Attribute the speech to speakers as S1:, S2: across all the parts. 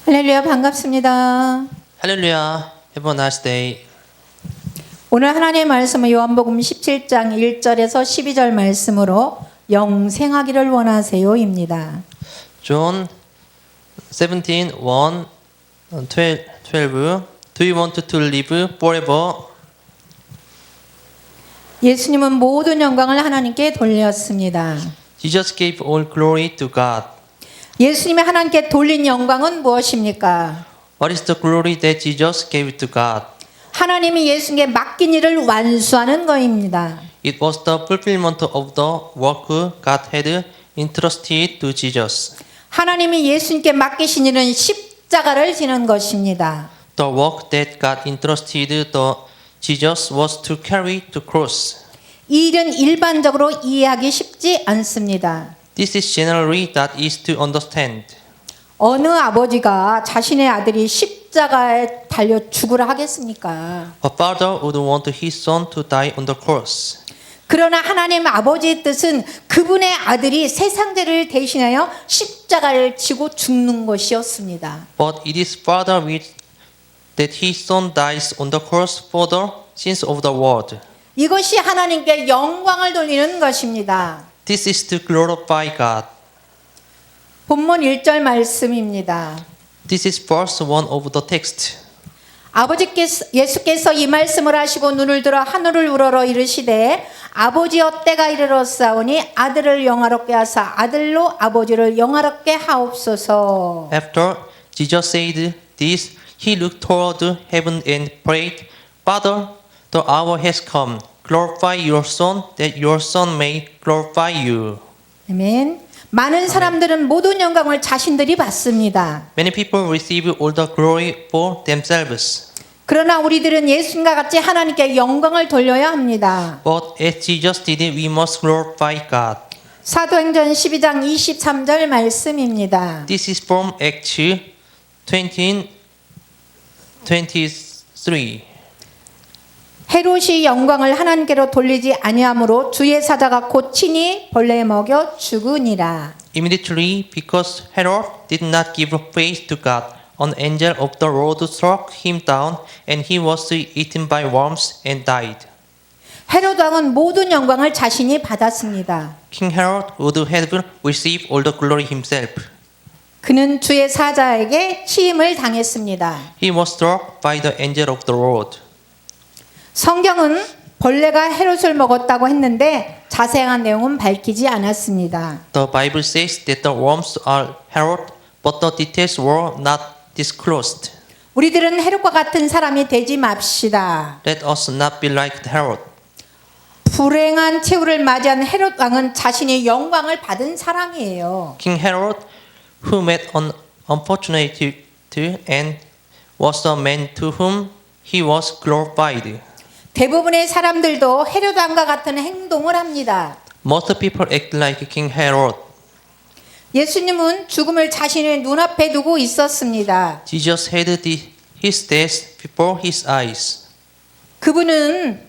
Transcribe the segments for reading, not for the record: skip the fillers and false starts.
S1: 할렐루야, 반갑습니다.
S2: Hallelujah. Have a nice day.
S1: 오늘 하나님의 말씀은 요한복음 17장 1절에서 12절 말씀으로 영생하기를 원하세요입니다.
S2: John 17, 1, 12. Do you want to live forever?
S1: 예수님은 모든 영광을 하나님께 돌렸습니다.
S2: Jesus gave all glory to God.
S1: 예수님이 하나님께 돌린 영광은 무엇입니까?
S2: What is the glory that Jesus gave to God?
S1: 하나님이 예수님께 맡긴 일을 완수하는 것입니다.
S2: It was the fulfillment of the work God had entrusted to Jesus.
S1: 하나님이 예수님께 맡기신 일은 십자가를 지는 것입니다.
S2: The work that God entrusted to Jesus was to carry the cross.
S1: 이 일은 일반적으로 이해하기 쉽지 않습니다.
S2: This is generally that is to understand.
S1: 어느 아버지가 자신의 아들이 십자가에 달려 죽으라 하겠습니까?
S2: A father would want his son to die on the cross.
S1: 그러나 하나님 아버지의 뜻은 그분의 아들이 세상 죄를 대신하여 십자가를 지고 죽는 것이었습니다.
S2: But it is Father will that his son dies on the cross for the sins of the world.
S1: 이것이 하나님께 영광을 돌리는 것입니다.
S2: This is to glorify God.
S1: 본문 1절 말씀입니다.
S2: This is verse 1 of the text.
S1: 예수께서 이 말씀을 하시고 눈을 들어 하늘을 우러러 이르시되 아버지여 때가 이르렀사오니 아들을 영화롭게 하사 아들로 아버지를 영화롭게 하옵소서.
S2: After Jesus said this, he looked toward heaven and prayed, Father, the hour has come. Glorify your Son, that your Son may glorify you.
S1: 아멘. 많은 사람들은 모든 영광을 자신들이 받습니다.
S2: Many people receive all the glory for themselves.
S1: 그러나 우리들은 예수님과 같이 하나님께 영광을 돌려야 합니다.
S2: But as Jesus did it, we must glorify God.
S1: 사도행전 12장 23절 말씀입니다.
S2: This is from Acts 20, 23.
S1: 헤롯이 영광을 하나님께로 돌리지 아니하므로 주의 사자가 곧 친히 벌레에 먹여 죽으니라.
S2: Immediately, because Herod did not give praise to God, an angel of the Lord struck him down, and he was eaten by worms and died.
S1: 헤롯 왕은 모든 영광을 자신이 받았습니다.
S2: King Herod would have received all the glory himself.
S1: 그는 주의 사자에게 치임을 당했습니다.
S2: He was struck by the angel of the Lord.
S1: 성경은 벌레가 헤롯을 먹었다고 했는데 자세한 내용은 밝히지 않았습니다.
S2: The Bible says that the worms are Herod, but the details were not disclosed.
S1: 우리들은 헤롯과 같은 사람이 되지 맙시다.
S2: Let us not be like Herod.
S1: 불행한 최후를 맞이한 헤롯 왕은 자신의 영광을 받은 사람이에요.
S2: King Herod, who met an unfortunate and was a man to whom he was glorified.
S1: 대부분의 사람들도 헤롯 왕과 같은 행동을 합니다.
S2: Most people act like King Herod.
S1: 예수님은 죽음을 자신의 눈앞에 두고 있었습니다.
S2: Jesus had his death before his eyes.
S1: 그분은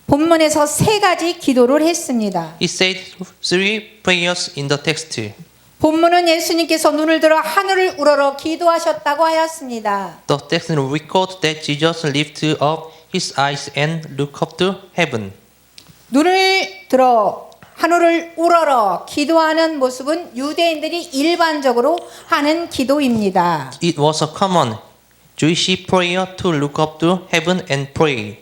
S1: 본문에서 세 가지 기도를 했습니다.
S2: He said three prayers in the text.
S1: 본문은 예수님께서 눈을 들어 하늘을 우러러 기도하셨다고 하였습니다.
S2: The text records that Jesus lifted up his eyes and looked up to heaven.
S1: 눈을 들어 하늘을 우러러 기도하는 모습은 유대인들이 일반적으로 하는 기도입니다.
S2: It was a common Jewish prayer to look up to heaven and pray.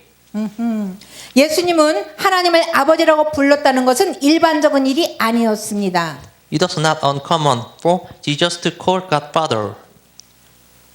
S1: 예수님은 하나님을 아버지라고 불렀다는 것은 일반적인 일이 아니었습니다.
S2: It was not uncommon for Jesus to call God Father.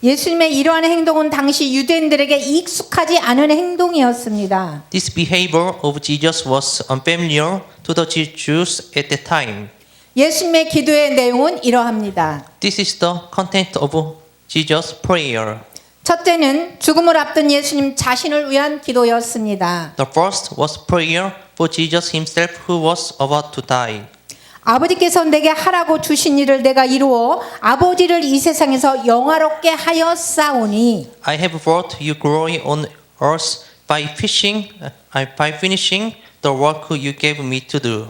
S1: 예수님의 이러한 행동은 당시 유대인들에게 익숙하지 않은 행동이었습니다.
S2: This behavior of Jesus was unfamiliar to the Jews at that time.
S1: 예수님의 기도의 내용은 이러합니다.
S2: This is the content of Jesus' prayer.
S1: 첫째는 죽음을 앞둔 예수님 자신을 위한 기도였습니다.
S2: The first was prayer for Jesus himself who was about to die.
S1: 아버지께서 내게 하라고 주신 일을 내가 이루어 아버지를 이 세상에서 영화롭게 하였사오니
S2: I have brought you glory on earth by finishing the work you gave me to do.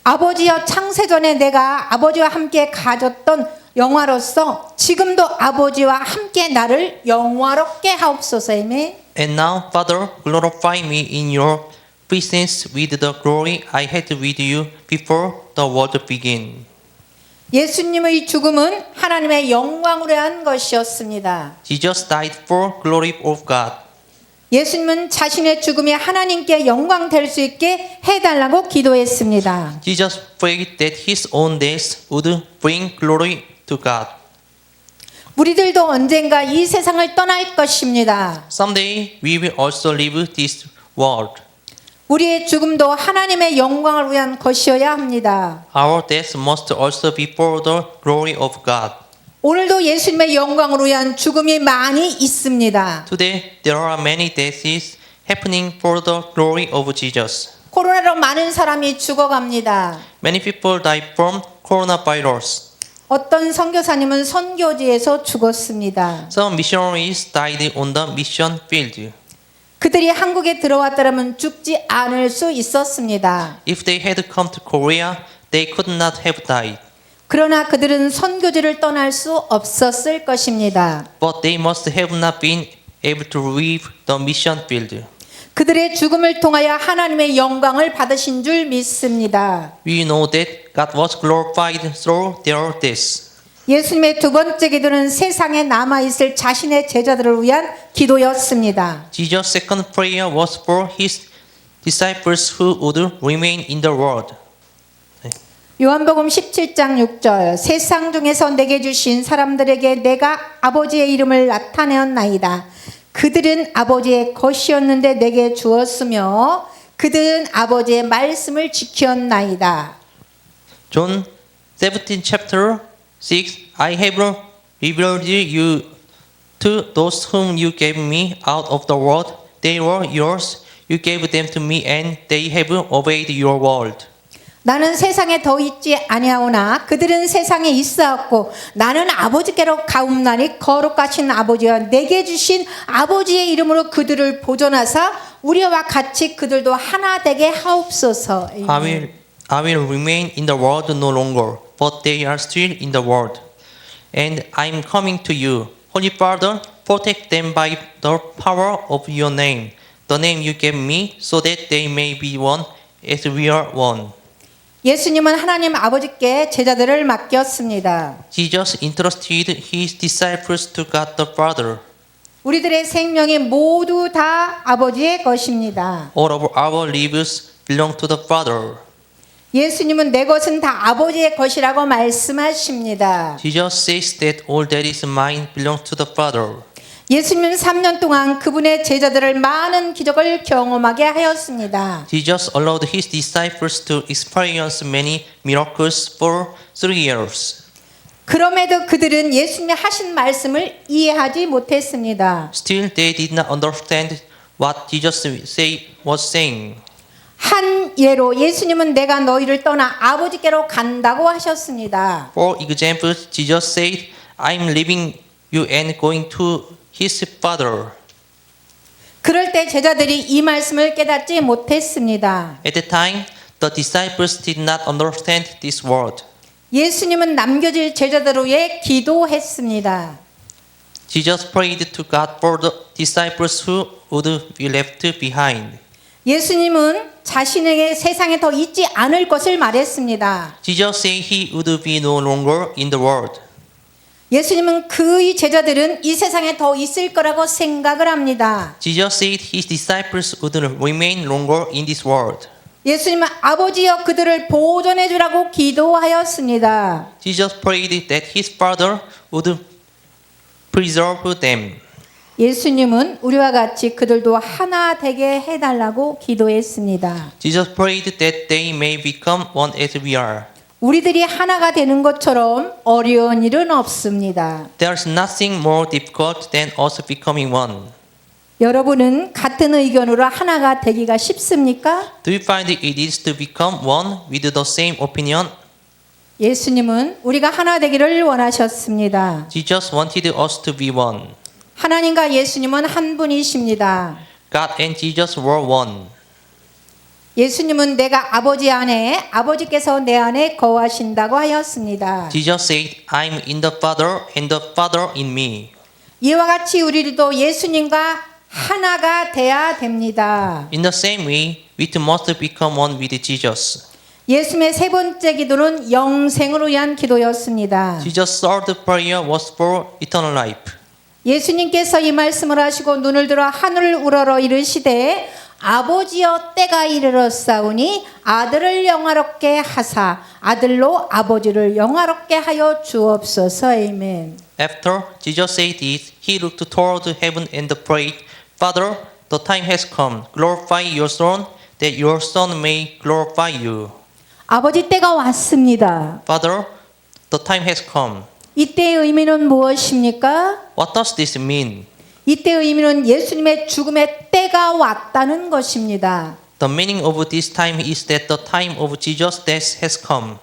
S1: 아버지여 창세전에 내가 아버지와 함께 가졌던 영화로서 지금도 아버지와 함께 나를 영화롭게 하옵소서. 아멘.
S2: And now, Father, glorify me in your presence with the glory I had with you before the world began.
S1: 예수님의 죽음은 하나님의 영광으로 한 것이었습니다.
S2: Jesus died for glory of God.
S1: 예수님은 자신의 죽음이 하나님께 영광 될 수 있게 해달라고 기도했습니다.
S2: Jesus prayed that his own death would bring glory to God.
S1: 우리들도 언젠가 이 세상을 떠날 것입니다.
S2: Someday we will also leave this world.
S1: 우리의 죽음도 하나님의 영광을 위한 것이어야 합니다.
S2: Our death must also be for the glory of God.
S1: 오늘도 예수님의 영광을 위한 죽음이 많이 있습니다.
S2: Today there are many deaths happening for the glory of Jesus.
S1: 코로나로 많은 사람이 죽어갑니다.
S2: Many people die from coronavirus.
S1: 어떤 선교사님은 선교지에서 죽었습니다.
S2: Some missionaries died on the mission field.
S1: 그들이 한국에 들어왔더라면 죽지 않을 수 있었습니다.
S2: If they had come to Korea, they could not have died.
S1: 그러나 그들은 선교지를 떠날 수 없었을 것입니다.
S2: But they must have not been able to leave the mission field.
S1: 그들의 죽음을 통하여 하나님의 영광을 받으신 줄 믿습니다.
S2: We know that God was glorified through their deaths.
S1: 예수님의 두 번째 기도는 세상에 남아있을 자신의 제자들을 위한 기도였습니다.
S2: Jesus' second prayer was for his disciples who would remain in the world.
S1: 요한복음 17장 6절 세상 중에서 내게 주신 사람들에게 내가 아버지의 이름을 나타내었나이다. 그들은 아버지의 것이었는데 내게 주었으며 그들은 아버지의 말씀을 지켰나이다.
S2: John 17 chapter 6 I have revealed you to those whom you gave me out of the world. They were yours. You gave them to me and they have obeyed your word.
S1: 나는 세상에 더 있지 아니하오나 그들은 세상에 있어왔고 나는 아버지께로 가옵나니 거룩하신 아버지와 내게 주신 아버지의 이름으로 그들을 보존하사 우리와 같이 그들도 하나 되게 하옵소서.
S2: I will remain in the world no longer, but they are still in the world. And I am coming to you. Holy Father, protect them by the power of your name, the name you gave me, so that they may be one as we are one.
S1: 예수님은 하나님 아버지께 제자들을 맡겼습니다.
S2: Jesus entrusted his disciples to God the Father.
S1: 우리들의 생명이 모두 다 아버지의 것입니다.
S2: All of our lives belong to the Father.
S1: 예수님은 내 것은 다 아버지의 것이라고 말씀하십니다.
S2: Jesus says that all that is mine belongs to the Father.
S1: 예수님은 3년 동안 그분의 제자들을 많은 기적을 경험하게 하였습니다.
S2: Jesus allowed his disciples to experience many miracles for 3 years.
S1: 그럼에도 그들은 예수님이 하신 말씀을 이해하지 못했습니다.
S2: Still, they did not understand what Jesus was saying.
S1: 한 예로 예수님은 내가 너희를 떠나 아버지께로 간다고 하셨습니다.
S2: For example, Jesus said, "I'm leaving you and going to his Father."
S1: 그럴 때 제자들이 이 말씀을 깨닫지 못했습니다.
S2: At the time, the disciples did not understand this word.
S1: 예수님은 남겨질 제자들을 위해 기도했습니다.
S2: Jesus prayed to God for the disciples who would be left behind.
S1: 예수님은 자신에게 세상에 더 있지 않을 것을 말했습니다.
S2: Jesus said he would be no longer in the world.
S1: 예수님은 그의 제자들은 이 세상에 더 있을 거라고 생각을 합니다.
S2: Jesus said his disciples would remain longer in this world.
S1: 예수님은 아버지여 그들을 보존해 주라고 기도하였습니다.
S2: Jesus prayed that his Father would preserve them.
S1: 예수님은 우리와 같이 그들도 하나 되게 해달라고 기도했습니다.
S2: Jesus prayed that they may become one as we are.
S1: 우리들이 하나가 되는 것처럼 어려운 일은 없습니다.
S2: There's nothing more difficult than us becoming one.
S1: 여러분은 같은 의견으로 하나가 되기가 쉽습니까?
S2: Do you find it easy to become one with the same opinion?
S1: 예수님은 우리가 하나 되기를 원하셨습니다.
S2: Jesus wanted us to be one.
S1: 하나님과 예수님은 한 분이십니다.
S2: God and Jesus were one.
S1: 예수님은 내가 아버지 안에 아버지께서 내 안에 거하신다고 하였습니다.
S2: Jesus said, I'm in the Father and the Father in me.
S1: 이와 같이 우리도 예수님과 하나가 돼야 됩니다.
S2: In the same way, we too must become one with Jesus.
S1: 예수님의 세 번째 기도는 영생을 위한 기도였습니다.
S2: Jesus' third prayer was for eternal life.
S1: 예수님께서 이 말씀을 하시고 눈을 들어 하늘을 우러러 이르시되 아버지여 때가 이르렀사오니 아들을 영화롭게 하사 아들로 아버지를 영화롭게 하여 주옵소서. 아멘.
S2: After Jesus said this, he looked toward heaven and prayed, Father, the time has come. Glorify your Son, that your Son may glorify you.
S1: 아버지 때가 왔습니다.
S2: Father, the time has come.
S1: 이때의 의미는 무엇입니까?
S2: What does this mean?
S1: 이때의 의미는 예수님의 죽음의 때가 왔다는 것입니다.
S2: The meaning of this time is that the time of Jesus' death has come.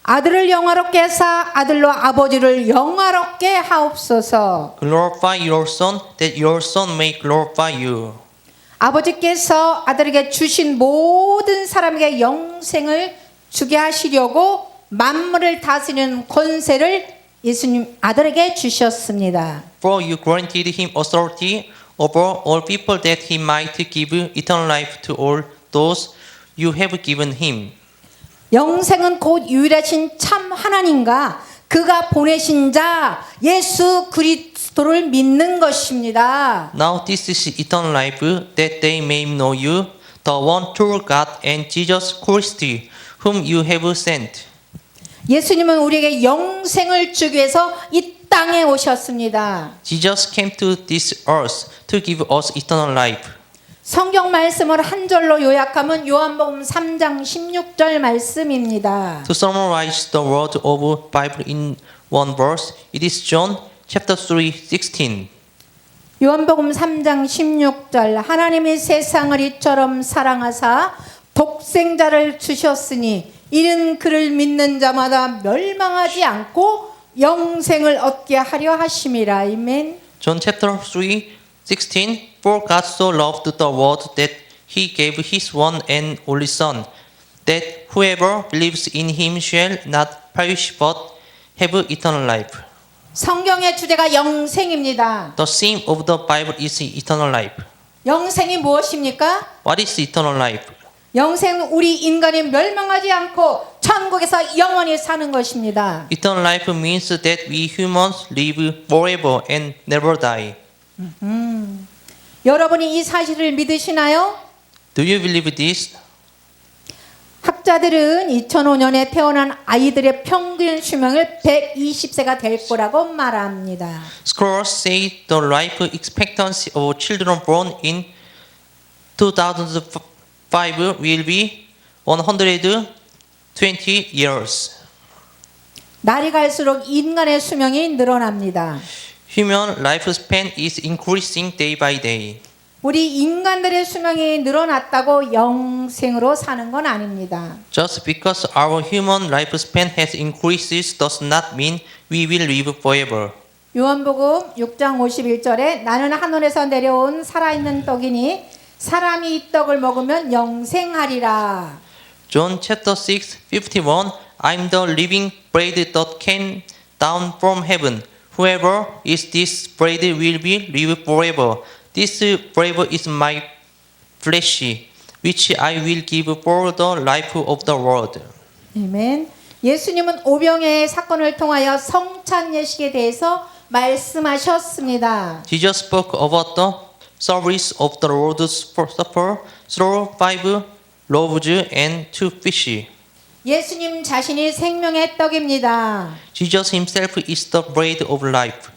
S1: 아들을 영화롭게 하사 아들로 아버지를 영화롭게 하옵소서.
S2: Glorify your Son, that your Son may glorify you.
S1: 아버지께서 아들에게 주신 모든 사람에게 영생을 주게 하시려고 만물을 다스리는 권세를 예수님 아들에게 주셨습니다.
S2: For you granted him authority over all people that he might give eternal life to all those you have given him.
S1: 영생은 곧 유일하신 참 하나님과 그가 보내신 자 예수 그리스도를 믿는 것입니다.
S2: Now this is eternal life, that they may know you, the one true God, and Jesus Christ, whom you have sent.
S1: 예수님은 우리에게 영생을 주기 위해서 이 땅에 오셨습니다.
S2: Jesus came to this earth to give us eternal life.
S1: 성경 말씀을 한 절로 요약하면 요한복음 3장 16절 말씀입니다.
S2: To summarize the word of Bible in one verse, it is John chapter 3:16.
S1: 요한복음 3장 16절 하나님이 세상을 이처럼 사랑하사 독생자를 주셨으니 이는 그를 믿는 자마다 멸망하지 않고 영생을 얻게 하려 하심이라. 아멘.
S2: John chapter 3:16. For God so loved the world that he gave his one and only Son, that whoever believes in him shall not perish but have eternal life.
S1: 성경의 주제가 영생입니다.
S2: The theme of the Bible is eternal life.
S1: 영생이 무엇입니까?
S2: What is eternal life?
S1: 영생은 우리 인간이 멸망하지 않고 천국에서 영원히 사는 것입니다.
S2: Eternal life means that we humans live forever and never die.
S1: 여러분이 이 사실을 믿으시나요?
S2: Do you believe this?
S1: 학자들은 2005년에 태어난 아이들의 평균 수명을 120세가 될 거라고 말합니다.
S2: Scholars say the life expectancy of children born in 2005 will be 120 years.
S1: 날이 갈수록 인간의 수명이 늘어납니다.
S2: Human lifespan is increasing day by day.
S1: 우리 인간들의 수명이 늘어났다고 영생으로 사는 건 아닙니다.
S2: Just because our human lifespan has increased does not mean we will live forever.
S1: 요한복음 6장 51절에 나는 하늘에서 내려온 살아있는 떡이니 사람이 이 떡을 먹으면 영생하리라.
S2: John chapter 6:51 I'm the living bread that came down from heaven. Whoever eats this bread will be live forever. This bread is my flesh, which I will give for the life of the world.
S1: 아멘. 예수님은 오병이의 사건을 통하여 성찬 예식에 대해서 말씀하셨습니다.
S2: Jesus spoke about the service of the Lord's Supper through 5 loaves and 2 fish.
S1: 예수님 자신이 생명의 떡입니다.
S2: Jesus himself is the bread of life.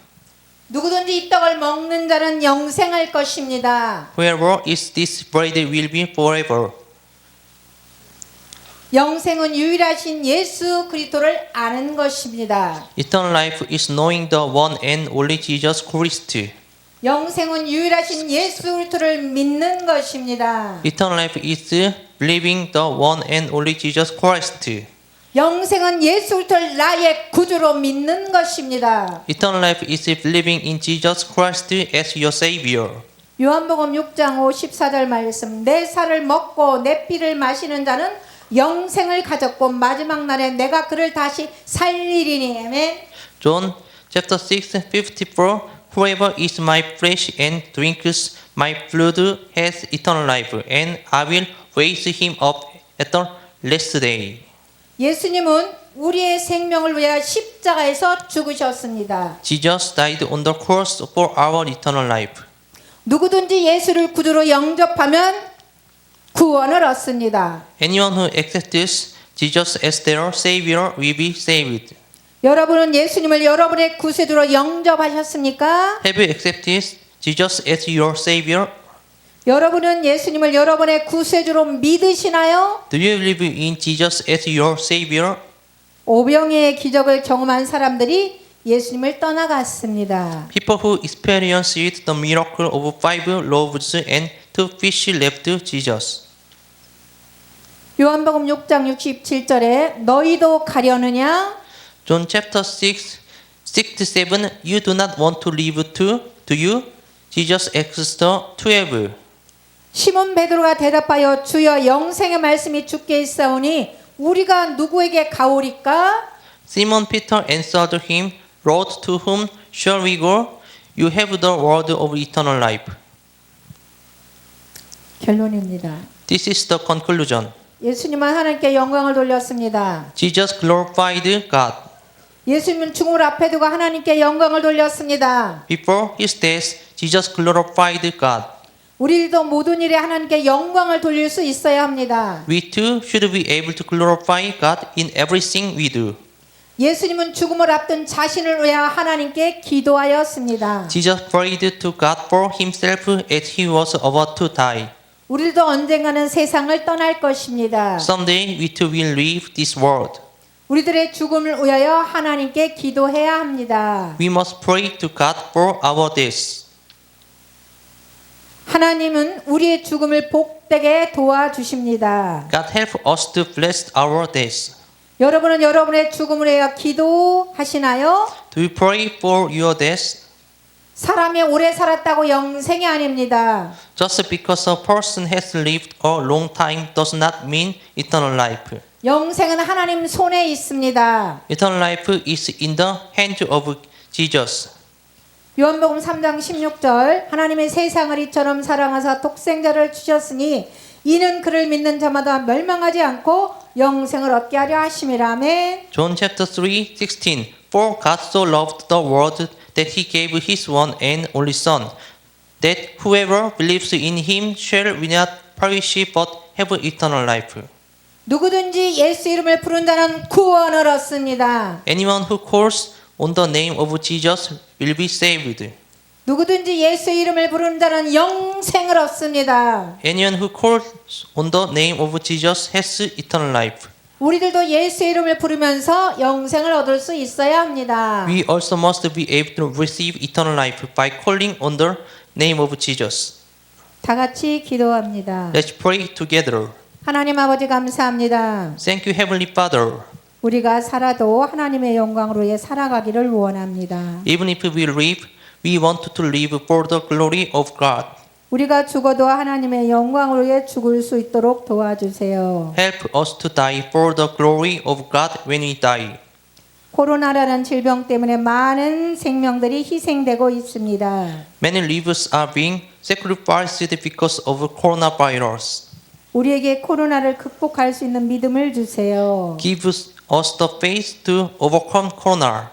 S1: 누구든지 이 떡을 먹는 자는 영생할 것입니다.
S2: Whoever eats this bread will be forever.
S1: 영생은 유일하신 예수 그리스도를 아는 것입니다.
S2: Eternal life is knowing the one and only Jesus Christ.
S1: 영생은 유일하신 예수 그리스도를 믿는 것입니다.
S2: Eternal life is believing the one and only Jesus Christ.
S1: 영생은 예수 그리스도를 나의 구주로 믿는 것입니다.
S2: Eternal life is believing in Jesus Christ as your Savior.
S1: 요한복음 6장 54절 말씀. 내 살을 먹고 내 피를 마시는 자는 영생을 가졌고 마지막 날에 내가 그를 다시 살리리니. 아멘.
S2: John chapter 6:54 Whoever eats my flesh and drinks my blood has eternal life, and I will raise him up at the last day.
S1: 예수님은 우리의 생명을 위하여 십자가에서 죽으셨습니다.
S2: Jesus died on the cross for our eternal life.
S1: 누구든지 예수를 구주로 영접하면 구원을 얻습니다.
S2: Anyone who accepts Jesus as their Savior will be saved.
S1: 여러분은 예수님을 여러분의 구세주로 영접하셨습니까?
S2: Have you accepted Jesus as your Savior?
S1: 여러분은 예수님을 여러분의 구세주로 믿으시나요?
S2: Do you believe in Jesus as your Savior?
S1: 오병이의 기적을 경험한 사람들이 예수님을 떠나갔습니다.
S2: People who experienced the miracle of 5 loaves and 2 fish left Jesus.
S1: 요한복음 6장 67절에 너희도 가려느냐?
S2: John chapter 67, you do not want to leave too, do you? Jesus asked the 12.
S1: 시몬 베드로가 대답하여 주여 영생의 말씀이 주께 있사오니 우리가 누구에게 가오리까?
S2: Simon Peter answered him, Lord, to whom shall we go? You have the word of eternal life.
S1: 결론입니다.
S2: This is the conclusion.
S1: 예수님은 하나님께 영광을 돌렸습니다.
S2: Jesus glorified God.
S1: 예수님은 죽음을 앞에 두고 하나님께 영광을 돌렸습니다.
S2: Before his death, Jesus glorified God.
S1: 우리도 모든 일에 하나님께 영광을 돌릴 수 있어야 합니다.
S2: We too should be able to glorify God in everything we do.
S1: 예수님은 죽음을 앞둔 자신을 위하여 하나님께 기도하였습니다.
S2: Jesus prayed to God for himself as he was about to die.
S1: 우리도 언젠가는 세상을 떠날 것입니다.
S2: Someday we too will leave this world.
S1: 우리들의 죽음을 위하여 하나님께 기도해야 합니다.
S2: We must pray to God for our death.
S1: 하나님은 우리의 죽음을 복되게 도와주십니다.
S2: God help us to bless our death.
S1: 여러분은 여러분의 죽음을 위하여 기도하시나요?
S2: Do you pray for your death?
S1: 사람이 오래 살았다고 영생이 아닙니다.
S2: Just because a person has lived a long time does not mean eternal life.
S1: 영생은 하나님 손에 있습니다.
S2: Eternal life is in the hand of Jesus.
S1: 요한복음 3장 16절 하나님의 세상을 이처럼 사랑하사 독생자를 주셨으니 이는 그를 믿는 자마다 멸망하지 않고 영생을 얻게 하려 하심이라. 아멘.
S2: John chapter 3:16 For God so loved the world that he gave his one and only son, that whoever believes in him shall not perish but have eternal life.
S1: 누구든지 예수 이름을 부른 자는 구원을 얻습니다.
S2: Anyone who calls on the name of Jesus will be saved.
S1: 누구든지 예수 이름을 부른 자는 영생을 얻습니다.
S2: Anyone who calls on the name of Jesus has eternal life.
S1: 우리들도 예수 이름을 부르면서 영생을 얻을 수 있어야 합니다.
S2: We also must be able to receive eternal life by calling on the name of Jesus.
S1: 다 같이 기도합니다.
S2: Let's pray together.
S1: 하나님 아버지 감사합니다.
S2: Thank you, Heavenly Father.
S1: 우리가 살아도 하나님의 영광으로 위해 살아가기를 원합니다.
S2: Even if we live, we want to live for the glory of God.
S1: 우리가 죽어도 하나님의 영광으로 위해 죽을 수 있도록 도와주세요.
S2: Help us to die for the glory of God when we die.
S1: 코로나라는 질병 때문에 많은 생명들이 희생되고 있습니다.
S2: Many lives are being sacrificed because of coronavirus.
S1: 우리에게 코로나를 극복할 수 있는 믿음을 주세요.
S2: Give us the faith to overcome corona.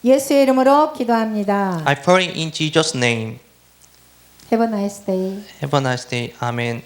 S1: 예수의 이름으로 기도합니다.
S2: I pray in Jesus' name.
S1: Have a nice day.
S2: Have a nice day. Amen.